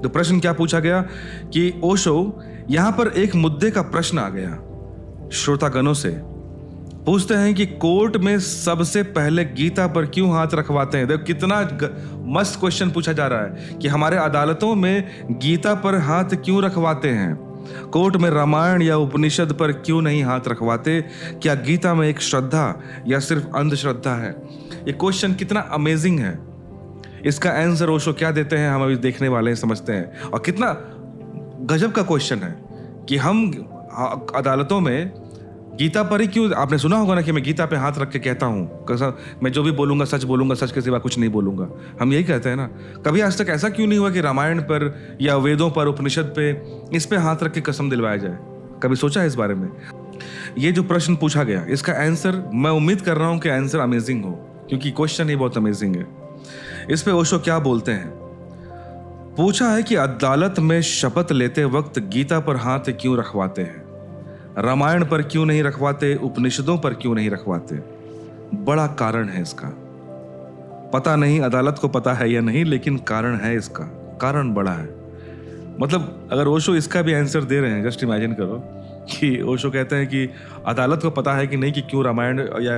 तो प्रश्न क्या पूछा गया कि ओशो, यहां पर एक मुद्दे का प्रश्न आ गया श्रोतागणों से। पूछते हैं कि कोर्ट में सबसे पहले गीता पर क्यों हाथ रखवाते हैं। देखो कितना मस्त क्वेश्चन पूछा जा रहा है कि हमारे अदालतों में गीता पर हाथ क्यों रखवाते हैं, कोर्ट में रामायण या उपनिषद पर क्यों नहीं हाथ रखवाते। क्या गीता में एक श्रद्धा या सिर्फ अंधश्रद्धा है। ये क्वेश्चन कितना अमेजिंग है। इसका आंसर ओशो क्या देते हैं हम अभी देखने वाले हैं, समझते हैं। और कितना गजब का क्वेश्चन है कि हम अदालतों में गीता पर ही क्यों। आपने सुना होगा ना कि मैं गीता पे हाथ रख के कहता हूँ, मैं जो भी बोलूंगा सच के सिवा कुछ नहीं बोलूंगा। हम यही कहते हैं ना। कभी आज तक ऐसा क्यों नहीं हुआ कि रामायण पर या वेदों पर, उपनिषद पे, इस पे हाथ रख के कसम दिलवाया जाए। कभी सोचा है इस बारे में। ये जो प्रश्न पूछा गया, इसका आंसर मैं उम्मीद कर रहा हूँ कि आंसर अमेजिंग हो, क्योंकि क्वेश्चन ही बहुत अमेजिंग है। इस पे ओशो क्या बोलते हैं। पूछा है कि अदालत में शपथ लेते वक्त गीता पर हाथ क्यों रखवाते हैं, रामायण पर क्यों नहीं रखवाते, उपनिषदों पर क्यों नहीं रखवाते। बड़ा कारण है इसका। पता नहीं अदालत को पता है या नहीं, लेकिन कारण है इसका। कारण बड़ा है। मतलब अगर ओशो इसका भी आंसर दे रहे हैं, जस्ट इमेजिन करो कि ओशो कहते हैं कि अदालत को पता है कि नहीं कि क्यों रामायण या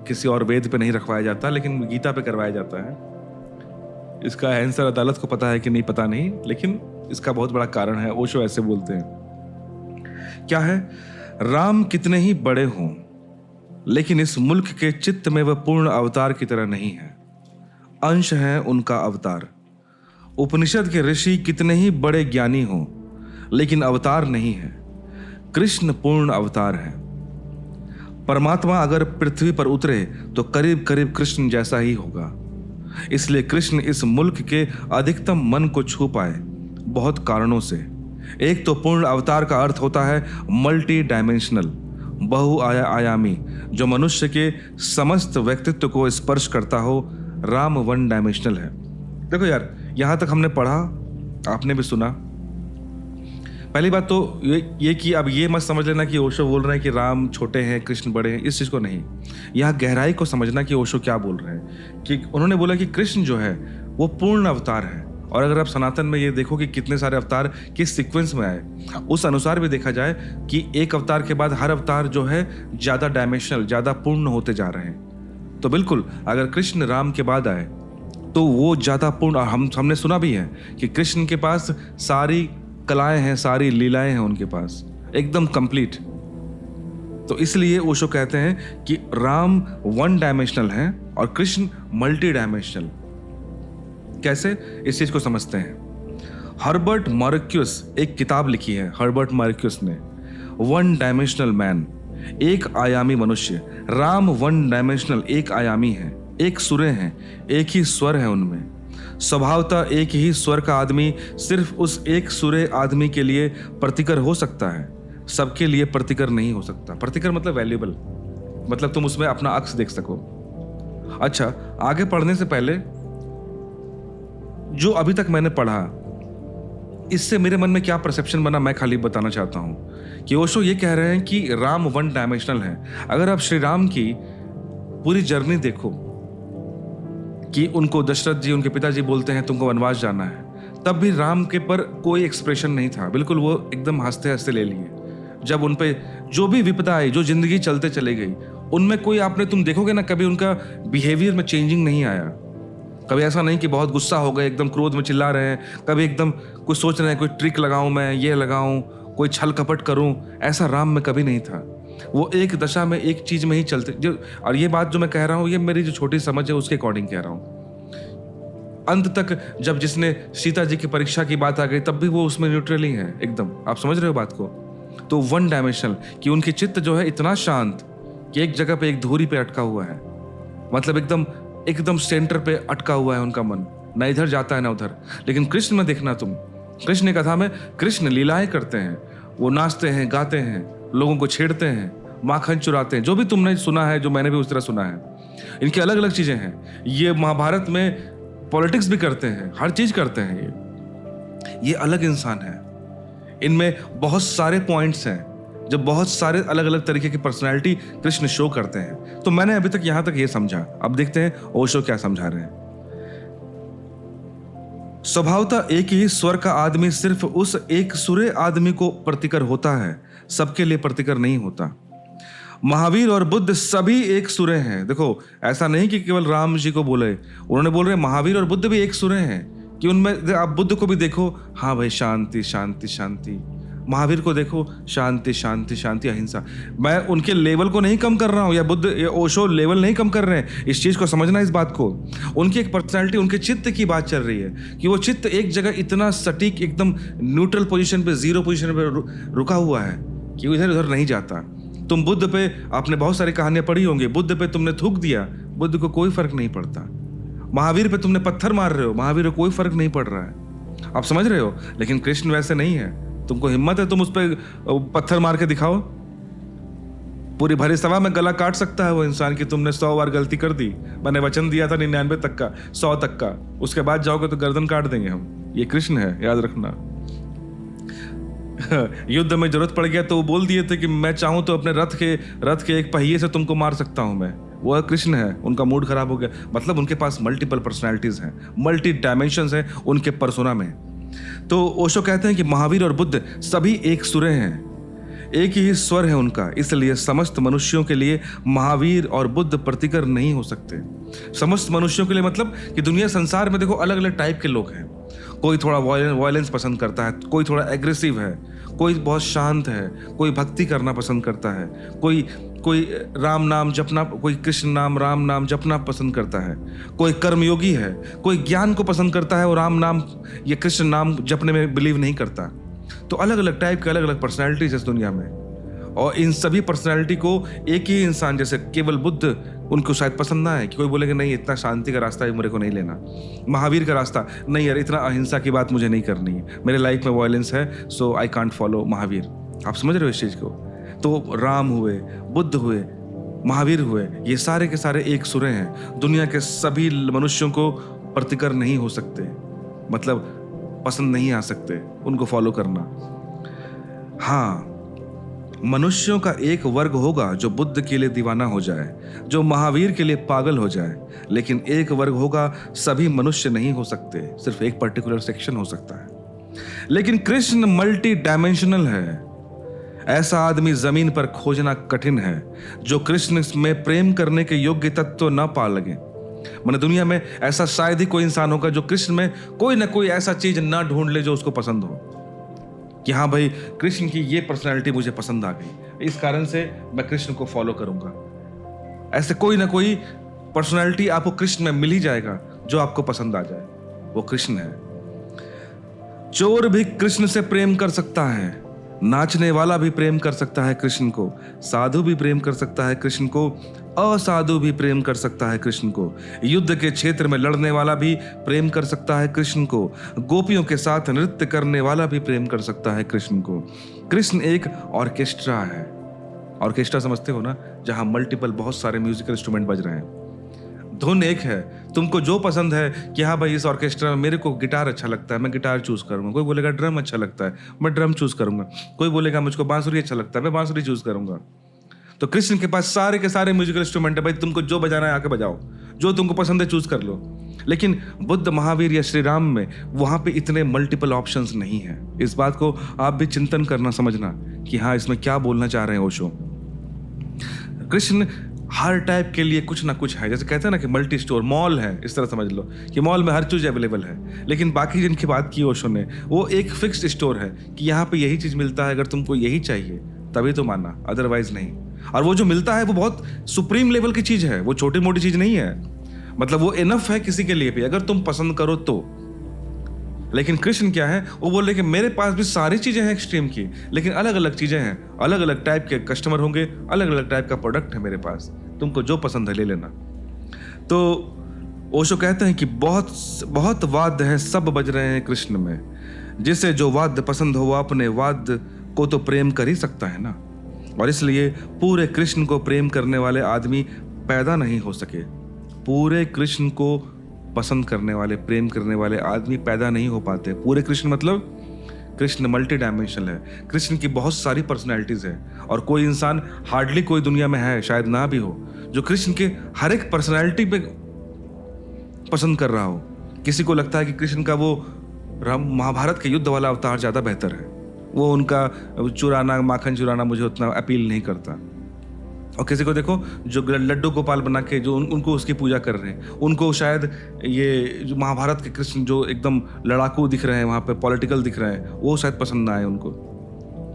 किसी और वेद पे नहीं रखवाया जाता, लेकिन गीता पे करवाया जाता है। इसका आंसर अदालत को पता है कि नहीं, पता नहीं, लेकिन इसका बहुत बड़ा कारण है। ओशो ऐसे बोलते हैं। क्या है। राम कितने ही बड़े हों, लेकिन इस मुल्क के चित्त में वह पूर्ण अवतार की तरह नहीं है, अंश है उनका अवतार। उपनिषद के ऋषि कितने ही बड़े ज्ञानी हों, लेकिन अवतार नहीं है। कृष्ण पूर्ण अवतार है। परमात्मा अगर पृथ्वी पर उतरे तो करीब करीब कृष्ण जैसा ही होगा। इसलिए कृष्ण इस मुल्क के अधिकतम मन को छू पाए बहुत कारणों से। एक तो पूर्ण अवतार का अर्थ होता है मल्टी डायमेंशनल, बहुआयामी, जो मनुष्य के समस्त व्यक्तित्व को स्पर्श करता हो। राम वन डायमेंशनल है। देखो यार, यहां तक हमने पढ़ा, आपने भी सुना। पहली बात तो ये कि अब ये मत समझ लेना कि ओशो बोल रहे हैं कि राम छोटे हैं, कृष्ण बड़े हैं, इस चीज़ को नहीं। यहाँ गहराई को समझना कि ओशो क्या बोल रहे हैं। कि उन्होंने बोला कि कृष्ण जो है वो पूर्ण अवतार है। और अगर आप सनातन में ये देखो कि कितने सारे अवतार किस सीक्वेंस में आए, उस अनुसार भी देखा जाए कि एक अवतार के बाद हर अवतार जो है ज़्यादा डायमेंशनल, ज़्यादा पूर्ण होते जा रहे हैं। तो बिल्कुल अगर कृष्ण राम के बाद आए तो वो ज़्यादा पूर्ण। हमने सुना भी है कि कृष्ण के पास सारी कलाएं हैं, सारी लीलाएं हैं उनके पास, एकदम कंप्लीट। तो इसलिए ओशो कहते हैं कि राम वन डायमेंशनल है और कृष्ण मल्टी डायमेंशनल। कैसे, इस चीज को समझते हैं। हर्बर्ट मार्क्यूस एक किताब लिखी है, हर्बर्ट मार्क्यूस ने, वन डायमेंशनल मैन, एक आयामी मनुष्य। राम वन डायमेंशनल, एक आयामी है, एक सुरे हैं, एक ही स्वर है उनमें। स्वभावतः एक ही स्वर का आदमी सिर्फ उस एक सुरे आदमी के लिए प्रतिकर हो सकता है, सबके लिए प्रतिकर नहीं हो सकता। प्रतिकर मतलब वैल्यूएबल, मतलब तुम उसमें अपना अक्स देख सको। अच्छा, आगे पढ़ने से पहले जो अभी तक मैंने पढ़ा, इससे मेरे मन में क्या परसेप्शन बना, मैं खाली बताना चाहता हूं कि ओशो ये कह रहे हैं कि राम वन डायमेंशनल है। अगर आप श्री राम की पूरी जर्नी देखो कि उनको दशरथ जी, उनके पिताजी बोलते हैं तुमको वनवास जाना है, तब भी राम के पर कोई एक्सप्रेशन नहीं था। बिल्कुल वो एकदम हंसते हंसते ले लिए। जब उन पे जो भी विपदा आई, जो जिंदगी चलते चले गई, उनमें कोई, आपने तुम देखोगे ना, कभी उनका बिहेवियर में चेंजिंग नहीं आया। कभी ऐसा नहीं कि बहुत गुस्सा हो गए, एकदम क्रोध में चिल्ला रहे हैं, कभी एकदम कुछ सोच रहे हैं, कोई ट्रिक लगाऊं मैं, ये लगाऊं, कोई छल कपट करूं, ऐसा राम में कभी नहीं था। वो एक दशा में, एक चीज में ही चलते जो। और ये बात जो मैं कह रहा हूं, ये मेरी जो छोटी समझ है उसके अकॉर्डिंग कह रहा हूं। अंत तक जब जिसने सीता जी की परीक्षा की बात आ गई, तब भी वो उसमें न्यूट्रल ही है एकदम। आप समझ रहे हो बात को। तो वन डायमेंशनल कि उनकी चित्त जो है इतना शांत कि एक जगह पे, एक धुरी पे अटका हुआ है, मतलब एकदम सेंटर पे अटका हुआ है उनका मन, ना इधर जाता है ना उधर। लेकिन कृष्ण में देखना तुम, कृष्ण की कथा में कृष्ण लीलाएं करते हैं, वो नाचते हैं, गाते हैं, लोगों को छेड़ते हैं, माखन चुराते हैं, जो भी तुमने सुना है, जो मैंने भी उस तरह सुना है। इनकी अलग अलग चीजें हैं। ये महाभारत में पॉलिटिक्स भी करते हैं, हर चीज करते हैं। ये अलग इंसान है। इनमें बहुत सारे पॉइंट्स हैं, जब बहुत सारे अलग अलग तरीके की पर्सनैलिटी कृष्ण शो करते हैं। तो मैंने अभी तक यहां तक ये समझा। अब देखते हैं ओशो क्या समझा रहे हैं। स्वभावतः एक ही स्वर का आदमी सिर्फ उस एक सुरे आदमी को प्रतिकर होता है, सबके लिए प्रतिकर नहीं होता। महावीर और बुद्ध सभी एक सुरे हैं। देखो, ऐसा नहीं कि केवल राम जी को बोले, उन्होंने बोल रहे महावीर और बुद्ध भी एक सुरे हैं, कि उनमें आप बुद्ध को भी देखो, हाँ भाई शांति शांति शांति, महावीर को देखो शांति शांति शांति अहिंसा। मैं उनके लेवल को नहीं कम कर रहा हूँ, या बुद्ध या ओशो लेवल नहीं कम कर रहे हैं, इस चीज़ को समझना, इस बात को। उनकी एक पर्सनैलिटी, उनके चित्त की बात चल रही है कि वो चित्त एक जगह इतना सटीक, एकदम न्यूट्रल पोजीशन पे, जीरो पोजीशन पे रुका हुआ है कि इधर उधर नहीं जाता। तुम बुद्ध पे, आपने बहुत सारी कहानियां पढ़ी होंगी, बुद्ध पे तुमने थूक दिया, बुद्ध को कोई फर्क नहीं पड़ता। महावीर पे तुमने पत्थर मार रहे हो, महावीर को कोई फर्क नहीं पड़ रहा है। आप समझ रहे हो? लेकिन कृष्ण वैसे नहीं है। तुमको हिम्मत है, तुम उस पर पत्थर मार के दिखाओ, पूरी भरी सभा में गला काट सकता है वो इंसान कि तुमने 100 बार गलती कर दी, मैंने वचन दिया था 99 तक का, 100 तक का, उसके बाद जाओगे तो गर्दन काट देंगे हम। ये कृष्ण है, याद रखना। युद्ध में जरूरत पड़ गया तो वो बोल दिए थे कि मैं चाहूं तो अपने रथ के एक पहिए से तुमको मार सकता हूं मैं। वो कृष्ण है। उनका मूड खराब हो गया, मतलब उनके पास मल्टीपल पर्सनैलिटीज हैं, मल्टी डायमेंशंस हैं उनके पर्सोना में। तो ओशो कहते हैं कि महावीर और बुद्ध सभी एक सुरे हैं, एक ही स्वर है उनका, इसलिए समस्त मनुष्यों के लिए महावीर और बुद्ध प्रतिकर नहीं हो सकते। समस्त मनुष्यों के लिए मतलब कि दुनिया संसार में देखो अलग अलग टाइप के लोग हैं। कोई थोड़ा वायलेंस पसंद करता है, कोई थोड़ा एग्रेसिव है, कोई बहुत शांत है, कोई भक्ति करना पसंद करता है, कोई राम नाम जपना, कोई कृष्ण नाम राम नाम जपना पसंद करता है, कोई कर्मयोगी है, कोई ज्ञान को पसंद करता है और राम नाम या कृष्ण नाम जपने में बिलीव नहीं करता। तो अलग अलग टाइप के अलग अलग पर्सनैलिटीज है इस दुनिया में, और इन सभी पर्सनैलिटी को एक ही इंसान, जैसे केवल बुद्ध, उनको शायद पसंद ना है कि कोई बोलेगा नहीं इतना शांति का रास्ता मेरे को नहीं लेना, महावीर का रास्ता नहीं यार, इतना अहिंसा की बात मुझे नहीं करनी है, मेरे लाइफ में वायलेंस है, सो आई कांट फॉलो महावीर। आप समझ रहे हो इस चीज़ को? तो राम हुए, बुद्ध हुए, महावीर हुए, ये सारे के सारे एक सुरे हैं। दुनिया के सभी मनुष्यों को प्रतिकर नहीं हो सकते, मतलब पसंद नहीं आ सकते उनको फॉलो करना। हाँ, मनुष्यों का एक वर्ग होगा जो बुद्ध के लिए दीवाना हो जाए, जो महावीर के लिए पागल हो जाए, लेकिन एक वर्ग होगा, सभी मनुष्य नहीं हो सकते, सिर्फ एक पर्टिकुलर सेक्शन हो सकता है। लेकिन कृष्ण मल्टी डायमेंशनल है। ऐसा आदमी जमीन पर खोजना कठिन है जो कृष्ण में प्रेम करने के योग्य तत्व न पा लगे। मैंने दुनिया में ऐसा शायद ही कोई इंसान होगा जो कृष्ण में कोई ना कोई ऐसा चीज ना ढूंढ ले जो उसको पसंद हो, कि हाँ भाई कृष्ण की ये पर्सनैलिटी मुझे पसंद आ गई, इस कारण से मैं कृष्ण को फॉलो करूंगा। ऐसे कोई ना कोई पर्सनैलिटी आपको कृष्ण में मिल ही जाएगा जो आपको पसंद आ जाए, वो कृष्ण है। चोर भी कृष्ण से प्रेम कर सकता है, नाचने वाला भी प्रेम कर सकता है कृष्ण को, साधु भी प्रेम कर सकता है कृष्ण को, असाधु भी प्रेम कर सकता है कृष्ण को, युद्ध के क्षेत्र में लड़ने वाला भी प्रेम कर सकता है कृष्ण को, गोपियों के साथ नृत्य करने वाला भी प्रेम कर सकता है कृष्ण को। कृष्ण एक ऑर्केस्ट्रा है। ऑर्केस्ट्रा समझते हो ना, जहां मल्टीपल बहुत सारे म्यूजिकल इंस्ट्रूमेंट बज रहे हैं, धुन एक है। तुमको जो पसंद है कि हाँ भाई इस ऑर्केस्ट्रा में मेरे को गिटार अच्छा लगता है, मैं गिटार चूज करूंगा, कोई बोलेगा ड्रम अच्छा लगता है, मैं ड्रम चूज करूंगा, कोई बोलेगा मुझको बांसुरी अच्छा लगता है, मैं बांसुरी चूज करूंगा। तो कृष्ण के पास सारे के सारे म्यूजिकल इंस्ट्रूमेंट है, भाई तुमको जो बजाना है आके बजाओ, जो तुमको पसंद है चूज कर लो। लेकिन बुद्ध, महावीर या श्री राम में वहां पे इतने मल्टीपल ऑप्शंस नहीं है। इस बात को आप भी चिंतन करना, समझना कि हाँ इसमें क्या बोलना चाह रहे हैं ओशो। कृष्ण हर टाइप के लिए कुछ ना कुछ है, जैसे कहते हैं ना कि मल्टी स्टोर मॉल है, इस तरह समझ लो कि मॉल में हर चीज अवेलेबल है। लेकिन बाकी जिनकी बात की ओशो ने, वो एक फिक्स्ड स्टोर है कि यहाँ पे यही चीज मिलता है, अगर तुमको यही चाहिए तभी तो मानना, अदरवाइज नहीं। और वो जो मिलता है वो बहुत सुप्रीम लेवल की चीज है, वो छोटी मोटी चीज नहीं है, मतलब वो इनफ है किसी के लिए भी अगर तुम पसंद करो तो। लेकिन कृष्ण क्या है, वो बोल रहे कि मेरे पास भी सारी चीजें हैं एक्सट्रीम की, लेकिन अलग अलग चीजें हैं, अलग अलग टाइप के कस्टमर होंगे, अलग अलग टाइप का प्रोडक्ट है मेरे पास, तुमको जो पसंद है ले लेना। तो ओशो कहते हैं कि बहुत बहुत वाद्य है, सब बज रहे हैं कृष्ण में, जिसे जो वाद्य पसंद हो वो अपने वाद्य को तो प्रेम कर ही सकता है ना। और इसलिए पूरे कृष्ण को प्रेम करने वाले आदमी पैदा नहीं हो सके, पूरे कृष्ण को पसंद करने वाले, प्रेम करने वाले आदमी पैदा नहीं हो पाते। पूरे कृष्ण मतलब कृष्ण मल्टी डायमेंशनल है, कृष्ण की बहुत सारी पर्सनैलिटीज है, और कोई इंसान हार्डली कोई दुनिया में है, शायद ना भी हो, जो कृष्ण के हर एक पर्सनैलिटी पे पसंद कर रहा हो। किसी को लगता है कि कृष्ण का वो महाभारत के युद्ध वाला अवतार ज़्यादा बेहतर है, वो उनका चुराना, माखन चुराना मुझे उतना अपील नहीं करता। और किसी को देखो जो लड्डू गोपाल बना के जो उनको उसकी पूजा कर रहे हैं, उनको शायद ये जो महाभारत के कृष्ण जो एकदम लड़ाकू दिख रहे हैं, वहाँ पे पॉलिटिकल दिख रहे हैं, वो शायद पसंद ना आए उनको।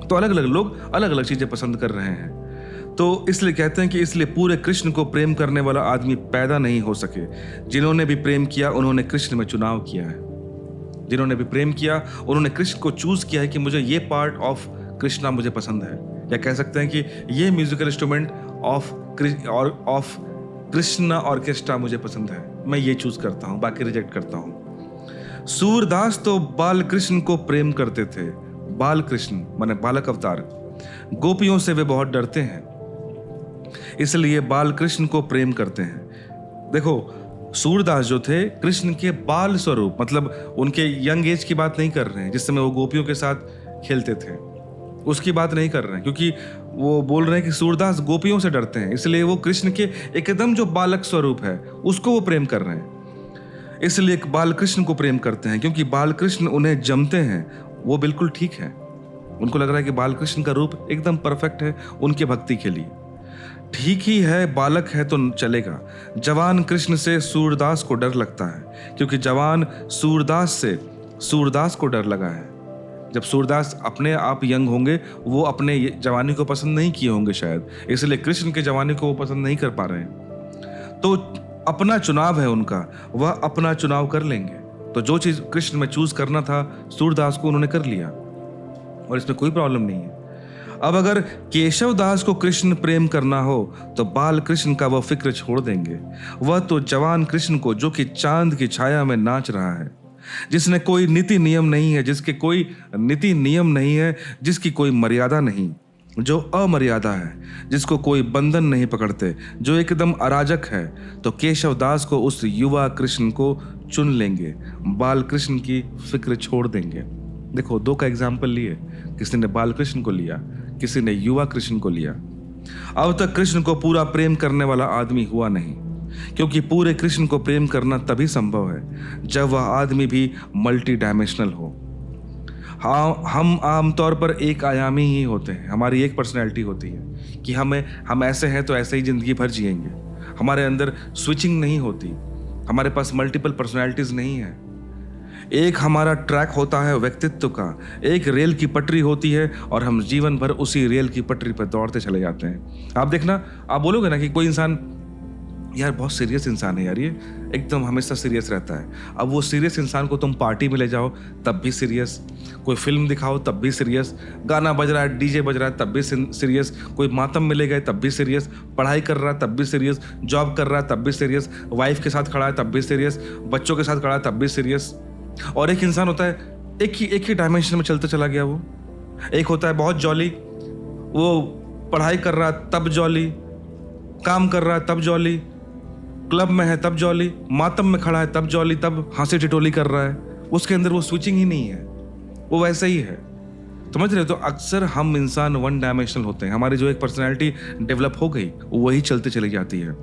तो अलग अलग लोग अलग अलग चीज़ें पसंद कर रहे हैं। तो इसलिए कहते हैं कि इसलिए पूरे कृष्ण को प्रेम करने वाला आदमी पैदा नहीं हो सके। जिन्होंने भी प्रेम किया उन्होंने कृष्ण में चुनाव किया है। जिन्होंने भी प्रेम किया उन्होंने कृष्ण को चूज किया है कि मुझे ये पार्ट ऑफ कृष्णा मुझे पसंद है, या कह सकते हैं कि ये musical instrument of Krishna orchestra मुझे पसंद है, मैं ये चूज करता हूँ, बाकी रिजेक्ट करता हूँ। सूरदास तो बाल कृष्ण को प्रेम करते थे। बाल कृष्ण माने बालक अवतार। गोपियों से वे बहुत डरते हैं, इसलिए बाल कृष्ण को प्रेम करते हैं। देखो सूरदास जो थे कृष्ण के बाल स्वरूप, मतलब उनके यंग एज की बात नहीं कर रहे हैं, जिस समय वो गोपियों के साथ खेलते थे उसकी बात नहीं कर रहे हैं, क्योंकि वो बोल रहे हैं कि सूरदास गोपियों से डरते हैं, इसलिए वो कृष्ण के एकदम जो बालक स्वरूप है उसको वो प्रेम कर रहे हैं। इसलिए बाल कृष्ण को प्रेम करते हैं, क्योंकि बाल कृष्ण उन्हें जमते हैं, वो बिल्कुल ठीक है। उनको लग रहा है कि बाल कृष्ण का रूप एकदम परफेक्ट है उनके भक्ति के लिए। ठीक ही है, बालक है तो चलेगा। जवान कृष्ण से सूरदास को डर लगता है, क्योंकि जवान सूरदास से सूरदास को डर लगा है। जब सूरदास अपने आप यंग होंगे, वो अपने जवानी को पसंद नहीं किए होंगे शायद, इसलिए कृष्ण के जवानी को वो पसंद नहीं कर पा रहे हैं। तो अपना चुनाव है उनका, वह अपना चुनाव कर लेंगे। तो जो चीज कृष्ण में चूज करना था सूरदास को उन्होंने कर लिया, और इसमें कोई प्रॉब्लम नहीं है। अब अगर केशव दास को कृष्ण प्रेम करना हो तो बाल कृष्ण का वह फिक्र छोड़ देंगे। वह तो जवान कृष्ण को, जो कि चांद की छाया में नाच रहा है, जिसने कोई नीति नियम नहीं है, जिसके कोई नीति नियम नहीं है, जिसकी कोई मर्यादा नहीं, जो अमर्यादा है, जिसको कोई बंधन नहीं पकड़ते, जो एकदम अराजक है, तो केशव दास को उस युवा कृष्ण को चुन लेंगे, बाल कृष्ण की फिक्र छोड़ देंगे। देखो दो का एग्जाम्पल लिए, किसी ने बाल कृष्ण को लिया, किसी ने युवा कृष्ण को लिया। अब तक कृष्ण को पूरा प्रेम करने वाला आदमी हुआ नहीं, क्योंकि पूरे कृष्ण को प्रेम करना तभी संभव है जब वह आदमी भी मल्टी डायमेंशनल हो। हाँ, हम आमतौर पर एक आयामी ही होते हैं, हमारी एक पर्सनैलिटी होती है कि हम ऐसे हैं तो ऐसे ही जिंदगी भर जिएंगे। हमारे अंदर स्विचिंग नहीं होती, हमारे पास मल्टीपल पर्सनैलिटीज नहीं है। एक हमारा ट्रैक होता है व्यक्तित्व का, एक रेल की पटरी होती है और हम जीवन भर उसी रेल की पटरी पर दौड़ते चले जाते हैं। आप देखना, आप बोलोगे ना कि कोई इंसान यार बहुत सीरियस इंसान है यार, ये एकदम हमेशा सीरियस रहता है। अब वो सीरियस इंसान को तुम पार्टी में ले जाओ तब भी सीरियस, कोई फिल्म दिखाओ तब भी सीरियस, गाना बज रहा है, डीजे बज रहा है तब भी सीरियस, कोई मातम में ले गए तब भी सीरियस, पढ़ाई कर रहा है तब भी सीरियस, जॉब कर रहा है तब भी सीरियस, वाइफ के साथ खड़ा है तब भी सीरियस, बच्चों के साथ खड़ा है तब भी सीरियस। और एक इंसान होता है एक ही डायमेंशन में चलता चला गया। वो एक होता है बहुत जॉली, वो पढ़ाई कर रहा है तब जॉली, काम कर रहा है तब जॉली, क्लब में है तब जॉली, मातम में खड़ा है तब जॉली, तब हंसी टिटोली कर रहा है। उसके अंदर वो स्विचिंग ही नहीं है, वो वैसे ही है। समझ रहे हो? तो अक्सर हम इंसान वन डायमेंशनल होते हैं, हमारी जो एक पर्सनैलिटी डेवलप हो गई वही चलते चली जाती है।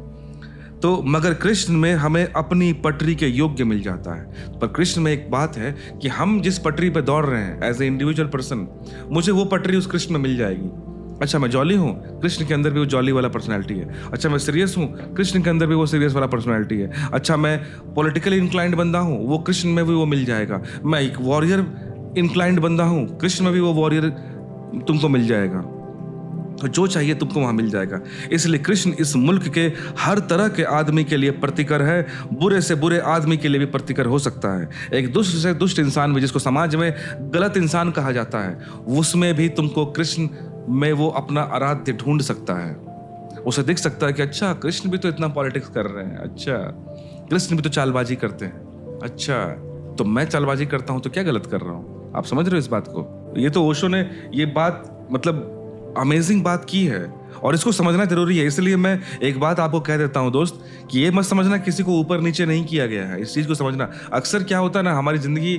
तो मगर कृष्ण में हमें अपनी पटरी के योग्य मिल जाता है। पर कृष्ण में एक बात है कि हम जिस पटरी पे दौड़ रहे हैं एज ए इंडिविजुअल पर्सन, मुझे वो पटरी उस कृष्ण में मिल जाएगी। अच्छा मैं जॉली हूँ, कृष्ण के अंदर भी वो जॉली वाला पर्सनैलिटी है। अच्छा मैं सीरियस हूँ, कृष्ण के अंदर भी वो सीरियस वाला पर्सनैलिटी है। अच्छा मैं पॉलिटिकली इंक्लाइंड बंदा हूँ, वो कृष्ण में भी वो मिल जाएगा। मैं एक वॉरियर इंक्लाइंड बंदा हूँ, कृष्ण में भी वो वॉरियर तुमको मिल जाएगा। तो जो चाहिए तुमको वहां मिल जाएगा। इसलिए कृष्ण इस मुल्क के हर तरह के आदमी के लिए प्रतिकर है, बुरे से बुरे आदमी के लिए भी प्रतिकर हो सकता है। एक दुष्ट से दुष्ट इंसान भी, जिसको समाज में गलत इंसान कहा जाता है, उसमें भी तुमको कृष्ण में वो अपना आराध्य ढूंढ सकता है। उसे दिख सकता है कि अच्छा कृष्ण भी तो इतना पॉलिटिक्स कर रहे हैं, अच्छा कृष्ण भी तो चालबाजी करते हैं, अच्छा तो मैं चालबाजी करता हूं तो क्या गलत कर रहा हूं। आप समझ रहे हो इस बात को? ये तो ओशो ने ये बात मतलब अमेजिंग बात की है और इसको समझना जरूरी है। इसलिए मैं एक बात आपको कह देता हूं दोस्त, कि ये मत समझना किसी को ऊपर नीचे नहीं किया गया है। इस चीज को समझना, अक्सर क्या होता है ना, हमारी जिंदगी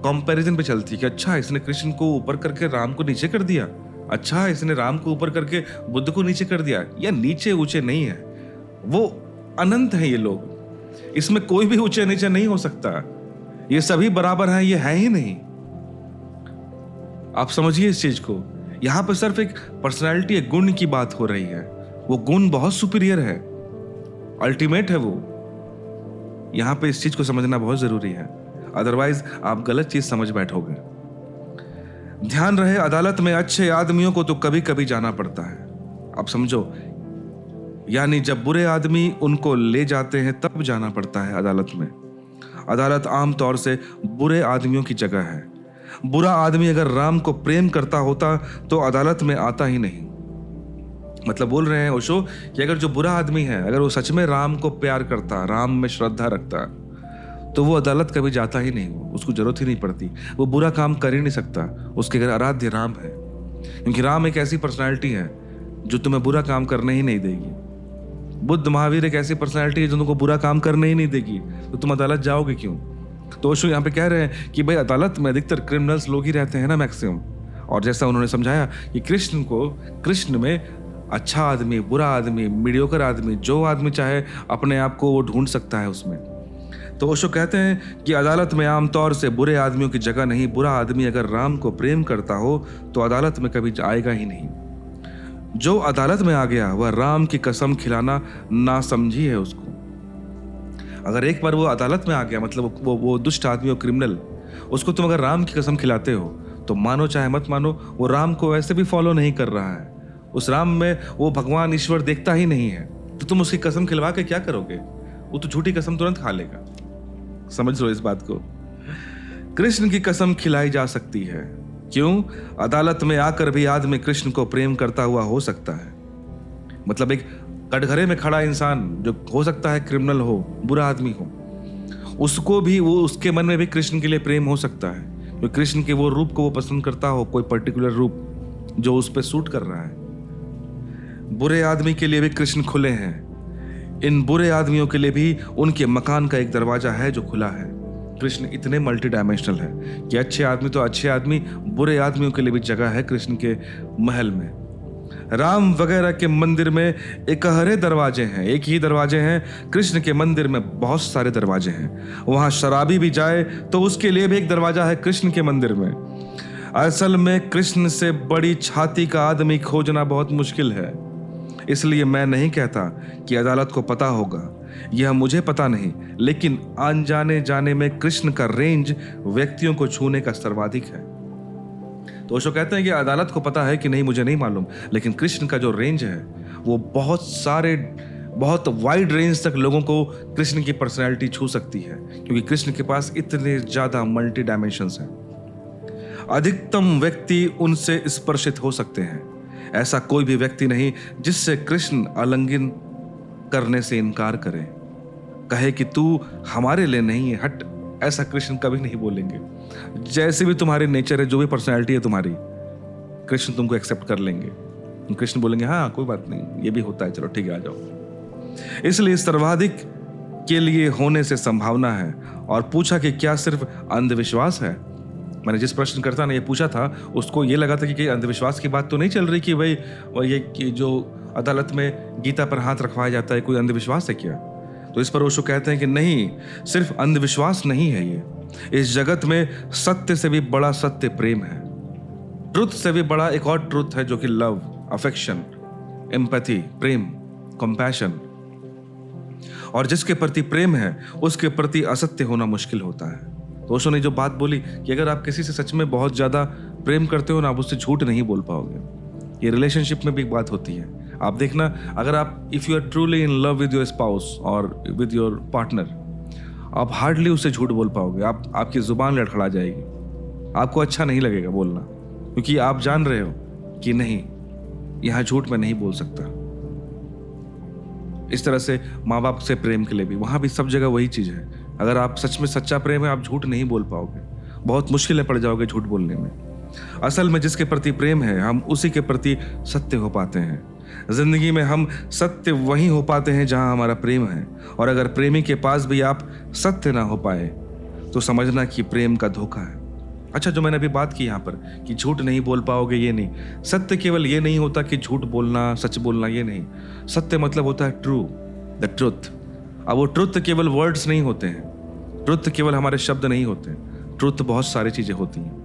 कंपैरिजन पे चलती है कि अच्छा इसने कृष्ण को ऊपर करके राम को नीचे कर दिया, अच्छा इसने राम को ऊपर करके बुद्ध को नीचे कर दिया। या नीचे ऊंचे नहीं है, वो अनंत है ये लोग, इसमें कोई भी ऊंचे नीचे नहीं हो सकता। ये सभी बराबर हैं, ये है ही नहीं। आप समझिए इस चीज को। यहां पर सिर्फ एक पर्सनैलिटी, एक गुण की बात हो रही है। वो गुण बहुत सुपीरियर है, अल्टीमेट है वो। यहां पे इस चीज को समझना बहुत जरूरी है, अदरवाइज आप गलत चीज समझ बैठोगे। ध्यान रहे, अदालत में अच्छे आदमियों को तो कभी कभी जाना पड़ता है। आप समझो, यानी जब बुरे आदमी उनको ले जाते हैं तब जाना पड़ता है अदालत में। अदालत आमतौर से बुरे आदमियों की जगह है। बुरा आदमी अगर राम को प्रेम करता होता तो अदालत में आता ही नहीं। मतलब बोल रहे हैं ओशो कि अगर जो बुरा आदमी है, अगर वो सच में राम को प्यार करता, राम में श्रद्धा रखता, तो वो अदालत कभी जाता ही नहीं। उसको जरूरत ही नहीं पड़ती, वो बुरा काम कर ही नहीं सकता। उसके घर आराध्य राम है, क्योंकि राम एक ऐसी पर्सनैलिटी है जो तुम्हें बुरा काम करने ही नहीं देगी। बुद्ध महावीर एक ऐसी पर्सनैलिटी है जो तुमको बुरा काम करने ही नहीं देगी, तो तुम अदालत जाओगे क्यों? तो ओशो यहाँ पे कह रहे हैं कि भाई अदालत में अधिकतर क्रिमिनल्स लोग ही रहते हैं ना, मैक्सिमम। और जैसा उन्होंने समझाया कि कृष्ण में अच्छा आदमी, बुरा आदमी, मीडियोकर आदमी, जो आदमी चाहे अपने आप को वो ढूंढ सकता है उसमें। तो ओशो कहते हैं कि अदालत में आमतौर से बुरे आदमियों की जगह नहीं। बुरा आदमी अगर राम को प्रेम करता हो तो अदालत में कभी आएगा ही नहीं। जो अदालत में आ गया वह राम की कसम खिलाना नासमझी है उसको। अगर एक बार वो अदालत में आ गया, मतलब वो दुष्ट आदमी और क्रिमिनल, उसको तुम अगर राम की कसम खिलाते हो तो मानो चाहे मत मानो, वो राम को वैसे भी फॉलो नहीं कर रहा है। उस राम में वो भगवान ईश्वर देखता ही नहीं है, तो तुम उसकी कसम खिलवा के क्या करोगे? वो तो झूठी कसम तुरंत खा लेगा। समझ लो इस बात को। कृष्ण की कसम खिलाई जा सकती है। क्यों? अदालत में आकर भी आदमी कृष्ण को प्रेम करता हुआ हो सकता है। मतलब एक कटघरे में खड़ा इंसान जो हो सकता है क्रिमिनल हो, बुरा आदमी हो, उसको भी उसके मन में भी कृष्ण के लिए प्रेम हो सकता है, क्योंकि कृष्ण के वो रूप को वो पसंद करता हो, कोई पर्टिकुलर रूप जो उस पर सूट कर रहा है। बुरे आदमी के लिए भी कृष्ण खुले हैं। इन बुरे आदमियों के लिए भी उनके मकान का एक दरवाजा है जो खुला है। कृष्ण इतने मल्टी डायमेंशनल है कि अच्छे आदमी तो अच्छे आदमी, बुरे आदमियों के लिए भी जगह है कृष्ण के महल में। राम वगैरह के मंदिर में इकहरे दरवाजे हैं, एक ही दरवाजे हैं। कृष्ण के मंदिर में बहुत सारे दरवाजे हैं। वहां शराबी भी जाए तो उसके लिए भी एक दरवाजा है कृष्ण के मंदिर में। असल में कृष्ण से बड़ी छाती का आदमी खोजना बहुत मुश्किल है। इसलिए मैं नहीं कहता कि अदालत को पता होगा, यह मुझे पता नहीं, लेकिन अनजाने जाने में कृष्ण का रेंज व्यक्तियों को छूने का सर्वाधिक है। तो ओशो कहते हैं कि अदालत को पता है कि नहीं, मुझे नहीं मालूम, लेकिन कृष्ण का जो रेंज है वो बहुत वाइड रेंज तक लोगों को कृष्ण की पर्सनैलिटी छू सकती है, क्योंकि कृष्ण के पास इतने ज्यादा मल्टी डायमेंशंस हैं। अधिकतम व्यक्ति उनसे स्पर्शित हो सकते हैं। ऐसा कोई भी व्यक्ति नहीं जिससे कृष्ण आलिंगन करने से इनकार करे, कहे कि तू हमारे लिए नहीं है, हट। ऐसा कृष्ण कभी नहीं बोलेंगे। जैसे भी तुम्हारी नेचर है, जो भी पर्सनैलिटी है तुम्हारी, कृष्ण तुमको एक्सेप्ट कर लेंगे। कृष्ण बोलेंगे हाँ कोई बात नहीं, ये भी होता है, चलो ठीक है आ जाओ। इसलिए सर्वाधिक के लिए होने से संभावना है। और पूछा कि क्या सिर्फ अंधविश्वास है? मैंने जिस प्रश्नकर्ता ने ये पूछा था उसको ये लगा था कि अंधविश्वास की बात तो नहीं चल रही कि भाई ये कि जो अदालत में गीता पर हाथ रखवाया जाता है कोई अंधविश्वास है क्या? तो इस पर ओशो कहते हैं कि नहीं, सिर्फ अंधविश्वास नहीं है ये। इस जगत में सत्य से भी बड़ा सत्य प्रेम है। ट्रुथ से भी बड़ा एक और ट्रुथ है जो कि लव, अफेक्शन, एम्पैथी, प्रेम, कंपैशन। और जिसके प्रति प्रेम है उसके प्रति असत्य होना मुश्किल होता है। तो ओशो ने जो बात बोली कि अगर आप किसी से सच में बहुत ज्यादा प्रेम करते हो ना, आप उससे झूठ नहीं बोल पाओगे। ये रिलेशनशिप में भी एक बात होती है। आप देखना, अगर आप if you are truly in love with your spouse और विद योर पार्टनर, आप हार्डली उससे झूठ बोल पाओगे। आपकी जुबान लड़खड़ा जाएगी, आपको अच्छा नहीं लगेगा बोलना, क्योंकि आप जान रहे हो कि नहीं, यहां झूठ मैं नहीं बोल सकता। इस तरह से माँ बाप से प्रेम के लिए भी, वहां भी सब जगह वही चीज है। अगर आप सच में सच्चा प्रेम है, आप झूठ नहीं बोल पाओगे, बहुत मुश्किल पड़ जाओगे झूठ बोलने में। असल में जिसके प्रति प्रेम है हम उसी के प्रति सत्य हो पाते हैं। जिंदगी में हम सत्य वहीं हो पाते हैं जहां हमारा प्रेम है। और अगर प्रेमी के पास भी आप सत्य ना हो पाए तो समझना कि प्रेम का धोखा है। अच्छा, जो मैंने अभी बात की यहाँ पर कि झूठ नहीं बोल पाओगे, ये नहीं। सत्य केवल ये नहीं होता कि झूठ बोलना, सच बोलना, ये नहीं। सत्य मतलब होता है ट्रू, द ट्रुथ। अब वो ट्रुथ केवल वर्ड्स नहीं होते हैं, ट्रुथ केवल हमारे शब्द नहीं होते, ट्रुथ बहुत सारी चीजें होती हैं।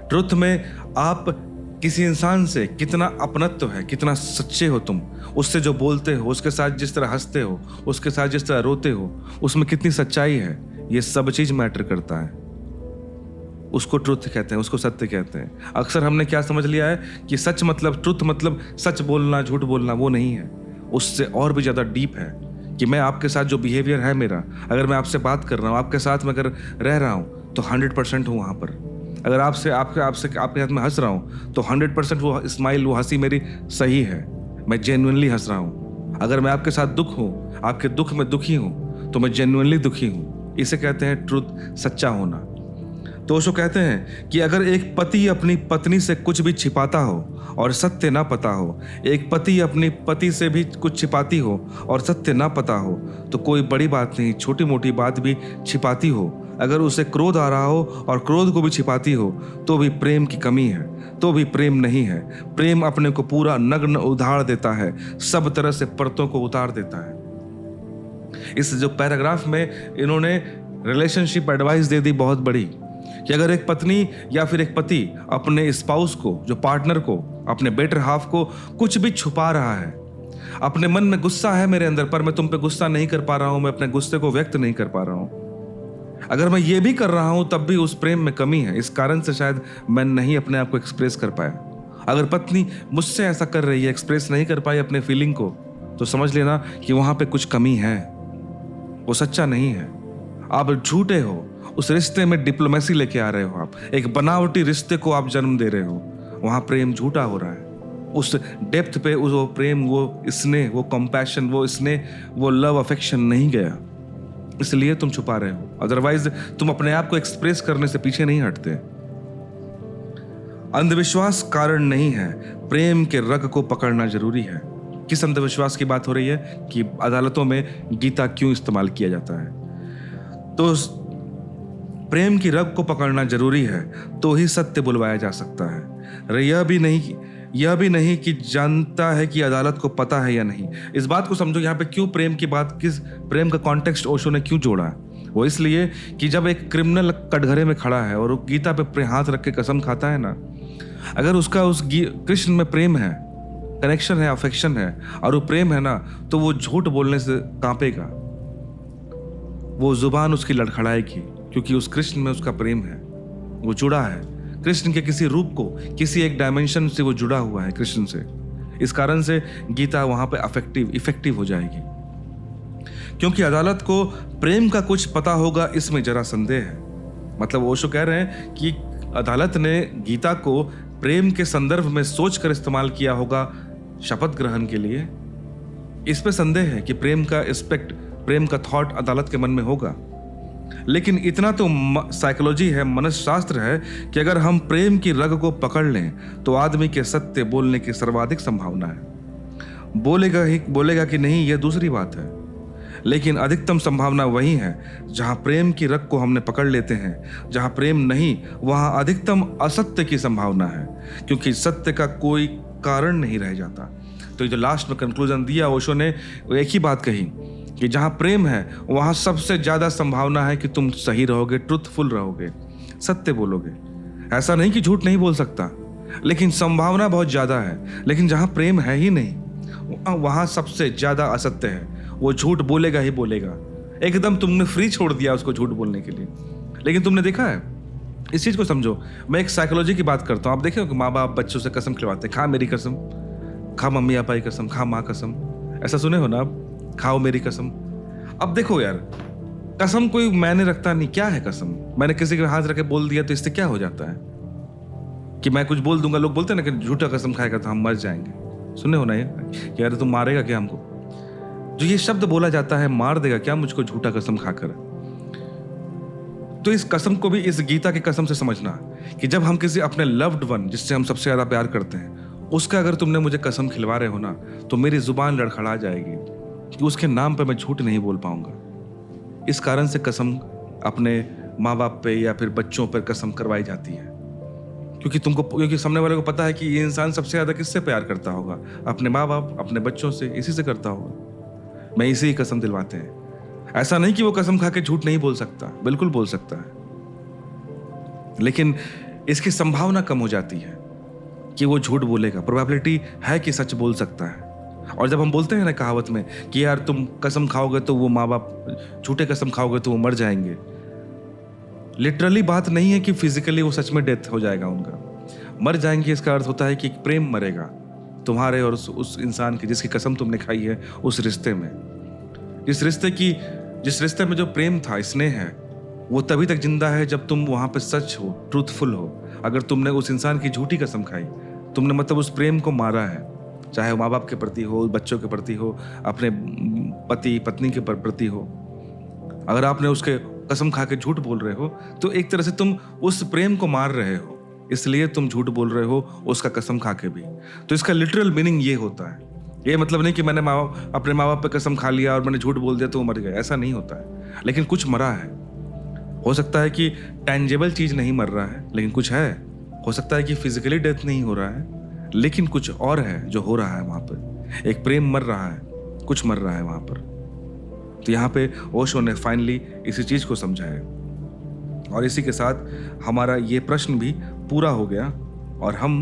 ट्रुथ में आप किसी इंसान से कितना अपनत्व है, कितना सच्चे हो तुम, उससे जो बोलते हो, उसके साथ जिस तरह हंसते हो, उसके साथ जिस तरह रोते हो, उसमें कितनी सच्चाई है, ये सब चीज मैटर करता है। उसको ट्रुथ कहते हैं, उसको सत्य कहते हैं। अक्सर हमने क्या समझ लिया है कि सच मतलब, ट्रुथ मतलब सच बोलना, झूठ बोलना, वो नहीं है। उससे और भी ज्यादा डीप है कि मैं आपके साथ जो बिहेवियर है मेरा, अगर मैं आपसे बात कर रहा हूँ, आपके साथ में अगर रह रहा हूँ तो 100% हूँ वहाँ पर। अगर आपके साथ में हंस रहा हूँ तो 100% वो स्माइल, वो हंसी मेरी सही है, मैं जेन्युइनली हंस रहा हूँ। अगर मैं आपके साथ दुख हूँ, आपके दुख में दुखी हूँ, तो मैं जेन्युइनली दुखी हूँ। इसे कहते हैं ट्रुथ, सच्चा होना। तो ओशो कहते हैं कि अगर एक पति अपनी पत्नी से कुछ भी छिपाता हो और सत्य ना पता हो, एक पति अपनी पति से भी कुछ छिपाती हो और सत्य ना पता हो, तो कोई बड़ी बात नहीं, छोटी मोटी बात भी छिपाती हो, अगर उसे क्रोध आ रहा हो और क्रोध को भी छिपाती हो, तो भी प्रेम की कमी है, तो भी प्रेम नहीं है। प्रेम अपने को पूरा नग्न उधार देता है, सब तरह से परतों को उतार देता है। इस जो पैराग्राफ में इन्होंने रिलेशनशिप एडवाइस दे दी बहुत बड़ी, कि अगर एक पत्नी या फिर एक पति अपने स्पाउस को, जो पार्टनर को, अपने बेटर हाफ को कुछ भी छुपा रहा है, अपने मन में गुस्सा है मेरे अंदर पर मैं तुम पे गुस्सा नहीं कर पा रहा हूं, मैं अपने गुस्से को व्यक्त नहीं कर पा रहा हूं, अगर मैं ये भी कर रहा हूं तब भी उस प्रेम में कमी है, इस कारण से शायद मैं नहीं अपने आप को एक्सप्रेस कर पाया। अगर पत्नी मुझसे ऐसा कर रही है, एक्सप्रेस नहीं कर पाई अपने फीलिंग को, तो समझ लेना कि वहां पे कुछ कमी है, वो सच्चा नहीं है। आप झूठे हो, उस रिश्ते में डिप्लोमेसी लेके आ रहे हो, आप एक बनावटी रिश्ते को आप जन्म दे रहे हो, वहां प्रेम झूठा हो रहा है। उस डेप्थ पे वो प्रेम, वो स्नेह, वो कंपैशन, वो स्नेह, वो लव अफेक्शन नहीं गया, इसलिए तुम छुपा रहे हो। अदरवाइज तुम अपने आप को एक्सप्रेस करने से पीछे नहीं हटते। अंधविश्वास कारण नहीं है, प्रेम के रग को पकड़ना जरूरी है। किस अंधविश्वास की बात हो रही है कि अदालतों में गीता क्यों इस्तेमाल किया जाता है? तो प्रेम की रग को पकड़ना जरूरी है, तो ही सत्य बुलवाया जा सकता है। यह भी नहीं कि जानता है कि अदालत को पता है या नहीं। इस बात को समझो, यहाँ पे क्यों प्रेम की बात, किस प्रेम का कॉन्टेक्स्ट ओशो ने क्यों जोड़ा है? वो इसलिए कि जब एक क्रिमिनल कटघरे में खड़ा है और वो गीता पे हाथ रख के कसम खाता है ना, अगर उसका उस कृष्ण में प्रेम है, कनेक्शन है, अफेक्शन है, और वो प्रेम है ना, तो वो झूठ बोलने से कांपेगा, वो जुबान उसकी लड़खड़ाएगी, क्योंकि उस कृष्ण में उसका प्रेम है, वो जुड़ा है कृष्ण के किसी रूप को, किसी एक डायमेंशन से वो जुड़ा हुआ है कृष्ण से। इस कारण से गीता वहां पे इफेक्टिव हो जाएगी। क्योंकि अदालत को प्रेम का कुछ पता होगा, इसमें जरा संदेह है। मतलब ओशो कह रहे हैं कि अदालत ने गीता को प्रेम के संदर्भ में सोचकर इस्तेमाल किया होगा शपथ ग्रहण के लिए। इस पे संदेह है कि प्रेम का एस्पेक्ट, प्रेम का थॉट अदालत के मन में होगा। लेकिन इतना तो साइकोलॉजी है, मनसशास्त्र है कि अगर हम प्रेम की रग को पकड़ लें तो आदमी के सत्य बोलने की सर्वाधिक संभावना है। बोलेगा कि नहीं, यह दूसरी बात है, लेकिन अधिकतम संभावना वही है जहां प्रेम की रग को हमने पकड़ लेते हैं। जहां प्रेम नहीं, वहां अधिकतम असत्य की संभावना है, क्योंकि सत्य का कोई कारण नहीं रह जाता। तो ये जो लास्ट में कंक्लूजन दिया ओशो ने, वो एक ही बात कही कि जहां प्रेम है वहां सबसे ज्यादा संभावना है कि तुम सही रहोगे, ट्रुथफुल रहोगे, सत्य बोलोगे। ऐसा नहीं कि झूठ नहीं बोल सकता, लेकिन संभावना बहुत ज्यादा है। लेकिन जहां प्रेम है ही नहीं, वहां सबसे ज्यादा असत्य है, वो झूठ बोलेगा ही बोलेगा। एकदम तुमने फ्री छोड़ दिया उसको झूठ बोलने के लिए। लेकिन तुमने देखा है, इस चीज को समझो, मैं एक साइकोलॉजी की बात करता हूँ। आप देखे हो कि माँ बाप बच्चों से कसम खिलवाते हैं, खा मेरी कसम, खा मम्मी पापा की कसम, खा माँ कसम, ऐसा सुने हो ना आप, खाओ मेरी कसम। अब देखो यार, कसम कोई मैंने रखता नहीं, क्या है कसम? मैंने किसी के हाथ रखे बोल दिया तो इससे क्या हो जाता है कि मैं कुछ बोल दूंगा? लोग बोलते हैं ना कि झूठा कसम खाएगा तो हम मर जाएंगे, सुने हो ना ये कि यार तुम मारेगा क्या हमको? जो ये शब्द बोला जाता है, मार देगा क्या मुझको झूठा कसम खाकर? तो इस कसम को भी इस गीता की कसम से समझना कि जब हम किसी अपने लव्ड वन, जिससे हम सबसे ज्यादा प्यार करते हैं, उसका अगर तुमने मुझे कसम खिलवा रहे हो ना, तो मेरी जुबान लड़खड़ा जाएगी कि उसके नाम पे मैं झूठ नहीं बोल पाऊंगा। इस कारण से कसम अपने माँ बाप पे या फिर बच्चों पर कसम करवाई जाती है, क्योंकि सामने वाले को पता है कि ये इंसान सबसे ज्यादा किससे प्यार करता होगा, अपने माँ बाप, अपने बच्चों से, इसी से करता होगा। मैं इसी ही कसम दिलवाते हैं। ऐसा नहीं कि वो कसम खा के झूठ नहीं बोल सकता, बिल्कुल बोल सकता है, लेकिन इसकी संभावना कम हो जाती है कि वो झूठ बोलेगा। प्रोबेबिलिटी है कि सच बोल सकता है। और जब हम बोलते हैं ना कहावत में कि यार तुम कसम खाओगे तो वो माँ बाप, झूठे कसम खाओगे तो वो मर जाएंगे, लिटरली बात नहीं है कि फिजिकली वो सच में डेथ हो जाएगा उनका। मर जाएंगे इसका अर्थ होता है कि प्रेम मरेगा तुम्हारे और उस इंसान की जिसकी कसम तुमने खाई है, उस रिश्ते में। जिस रिश्ते में जो प्रेम था, स्नेह है, वो तभी तक जिंदा है जब तुम वहां पे सच हो, ट्रूथफुल हो। अगर तुमने उस इंसान की झूठी कसम खाई, तुमने मतलब उस प्रेम को मारा है, चाहे वो माँ बाप के प्रति हो, बच्चों के प्रति हो, अपने पति पत्नी के प्रति हो। अगर आपने उसके कसम खा के झूठ बोल रहे हो तो एक तरह से तुम उस प्रेम को मार रहे हो, इसलिए तुम झूठ बोल रहे हो उसका कसम खा के भी। तो इसका लिटरल मीनिंग ये होता है। ये मतलब नहीं कि मैंने अपने माँ बाप पे कसम खा लिया और मैंने झूठ बोल दिया तो वो मर गए, ऐसा नहीं होता है। लेकिन कुछ मरा है। हो सकता है कि टेंजेबल चीज नहीं मर रहा है, लेकिन कुछ है। हो सकता है कि फिजिकली डेथ नहीं हो रहा है, लेकिन कुछ और है जो हो रहा है वहां पर। एक प्रेम मर रहा है, कुछ मर रहा है वहां पर। तो यहाँ पे ओशो ने फाइनली इसी चीज को समझा है। और इसी के साथ हमारा ये प्रश्न भी पूरा हो गया और हम